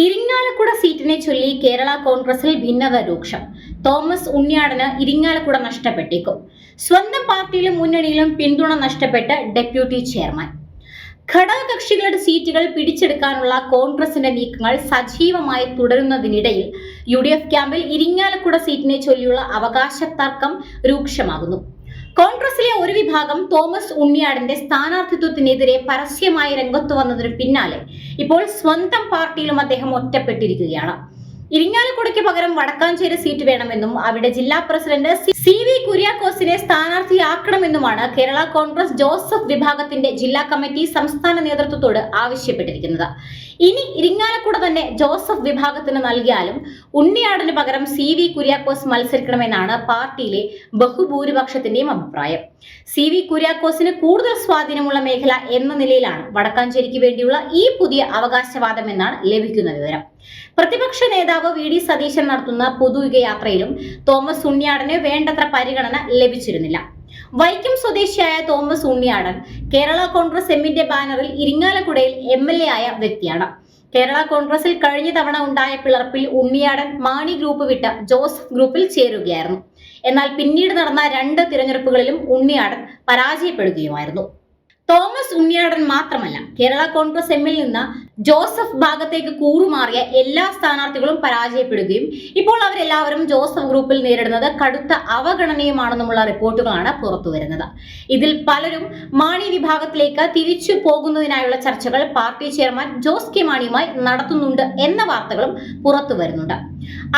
ഇരിങ്ങാലക്കുട സീറ്റിനെ ചൊല്ലി കേരള കോൺഗ്രസിൽ ഭിന്നത രൂക്ഷം. തോമസ് ഉണ്ണിയാടന് ഇരിങ്ങാലക്കുട നഷ്ടപ്പെട്ടേക്കും. സ്വന്തം പാർട്ടിയിലും മുന്നണിയിലും പിന്തുണ നഷ്ടപ്പെട്ട ഡെപ്യൂട്ടി ചെയർമാൻ. ഘടകകക്ഷികളുടെ സീറ്റുകൾ പിടിച്ചെടുക്കാനുള്ള കോൺഗ്രസിന്റെ നീക്കങ്ങൾ സജീവമായി തുടരുന്നതിനിടയിൽ UDF ക്യാമ്പിൽ ഇരിങ്ങാലക്കുട സീറ്റിനെ ചൊല്ലിയുള്ള അവകാശ തർക്കം രൂക്ഷമാകുന്നു. കോൺഗ്രസിലെ ഒരു വിഭാഗം തോമസ് ഉണ്ണിയാടന്റെ സ്ഥാനാർത്ഥിത്വത്തിനെതിരെ പരസ്യമായി രംഗത്തു വന്നതിനു പിന്നാലെ ഇപ്പോൾ സ്വന്തം പാർട്ടിയിലും അദ്ദേഹം ഒറ്റപ്പെട്ടിരിക്കുകയാണ്. ഇരിങ്ങാലക്കുടയ്ക്ക് പകരം വടക്കാഞ്ചേരി സീറ്റ് വേണമെന്നും അവിടെ ജില്ലാ പ്രസിഡന്റ് CV കുര്യാക്കോസിനെ സ്ഥാനാർത്ഥിയാക്കണമെന്നുമാണ് കേരള കോൺഗ്രസ് ജോസഫ് വിഭാഗത്തിന്റെ ജില്ലാ കമ്മിറ്റി സംസ്ഥാന നേതൃത്വത്തോട് ആവശ്യപ്പെട്ടിരിക്കുന്നത്. ഇനി ഇരിങ്ങാലക്കുട തന്നെ ജോസഫ് വിഭാഗത്തിന് നൽകിയാലും ഉണ്ണിയാടന് പകരം CV കുര്യാക്കോസ് മത്സരിക്കണമെന്നാണ് പാർട്ടിയിലെ ബഹുഭൂരിപക്ഷത്തിന്റെയും അഭിപ്രായം. CV കുര്യാക്കോസിന് കൂടുതൽ സ്വാധീനമുള്ള മേഖല എന്ന നിലയിലാണ് വടക്കാഞ്ചേരിക്ക് വേണ്ടിയുള്ള ഈ പുതിയ അവകാശവാദം എന്നാണ് ലഭിക്കുന്ന വിവരം. പ്രതിപക്ഷ നേതാവ് VD സതീശൻ നടത്തുന്ന പൊതുയുഗ യാത്രയിലും തോമസ് ഉണ്ണിയാടന് വേണ്ടത്ര പരിഗണന ലഭിച്ചിരുന്നില്ല. വൈക്കം സ്വദേശിയായ തോമസ് ഉണ്ണിയാടൻ കേരള കോൺഗ്രസ് എമ്മിന്റെ ബാനറിൽ ഇരിങ്ങാലക്കുടയിൽ MLA ആയ വ്യക്തിയാണ്. കേരള കോൺഗ്രസിൽ കഴിഞ്ഞ തവണ ഉണ്ടായ പിളർപ്പിൽ ഉണ്ണിയാടൻ മാണി ഗ്രൂപ്പ് വിട്ട് ജോസഫ് ഗ്രൂപ്പിൽ ചേരുകയായിരുന്നു. എന്നാൽ പിന്നീട് നടന്ന 2 തിരഞ്ഞെടുപ്പുകളിലും ഉണ്ണിയാടൻ പരാജയപ്പെടുകയുമായിരുന്നു. തോമസ് ഉണ്ണിയാടൻ മാത്രമല്ല, കേരള കോൺഗ്രസ് എമ്മിൽ നിന്ന് ജോസഫ് ഭാഗത്തേക്ക് കൂറുമാറിയ എല്ലാ സ്ഥാനാർത്ഥികളും പരാജയപ്പെടുകയും ഇപ്പോൾ അവരെല്ലാവരും ജോസഫ് ഗ്രൂപ്പിൽ നേരിടുന്നത് കടുത്ത അവഗണനയുമാണെന്നുമുള്ള റിപ്പോർട്ടുകളാണ് പുറത്തുവരുന്നത്. ഇതിൽ പലരും മാണി വിഭാഗത്തിലേക്ക് തിരിച്ചു പോകുന്നതിനായുള്ള ചർച്ചകൾ പാർട്ടി ചെയർമാൻ ജോസ് കെ മാണിയുമായി നടത്തുന്നുണ്ട് എന്ന വാർത്തകളും പുറത്തു വരുന്നുണ്ട്.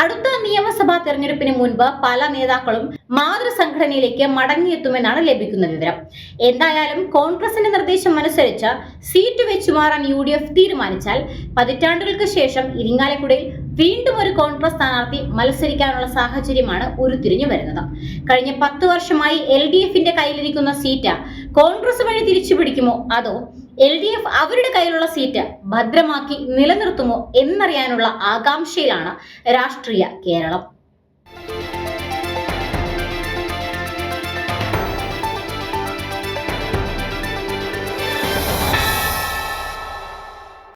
അടുത്ത നിയമസഭാ തെരഞ്ഞെടുപ്പിന് മുൻപ് പല നേതാക്കളും മാതൃസംഘടനയിലേക്ക് മടങ്ങിയെത്തുമെന്നാണ് ലഭിക്കുന്ന വിവരം. എന്തായാലും കോൺഗ്രസിന്റെ നിർദ്ദേശം അനുസരിച്ച് സീറ്റ് വെച്ചുമാറാൻ UDF തീരുമാനിച്ചാൽ പതിറ്റാണ്ടുകൾക്ക് ശേഷം ഇരിങ്ങാലക്കുടയിൽ വീണ്ടും ഒരു കോൺഗ്രസ് സ്ഥാനാർത്ഥി മത്സരിക്കാനുള്ള സാഹചര്യമാണ് ഉരുത്തിരിഞ്ഞു വരുന്നത്. കഴിഞ്ഞ 10 വർഷമായി LDFന്റെ കയ്യിലിരിക്കുന്ന സീറ്റ് കോൺഗ്രസ് വഴി തിരിച്ചു പിടിക്കുമോ അതോ LDF അവരുടെ കയ്യിലുള്ള സീറ്റ് ഭദ്രമാക്കി നിലനിർത്തുമോ എന്നറിയാനുള്ള ആകാംക്ഷയിലാണ് രാഷ്ട്രീയ കേരളം.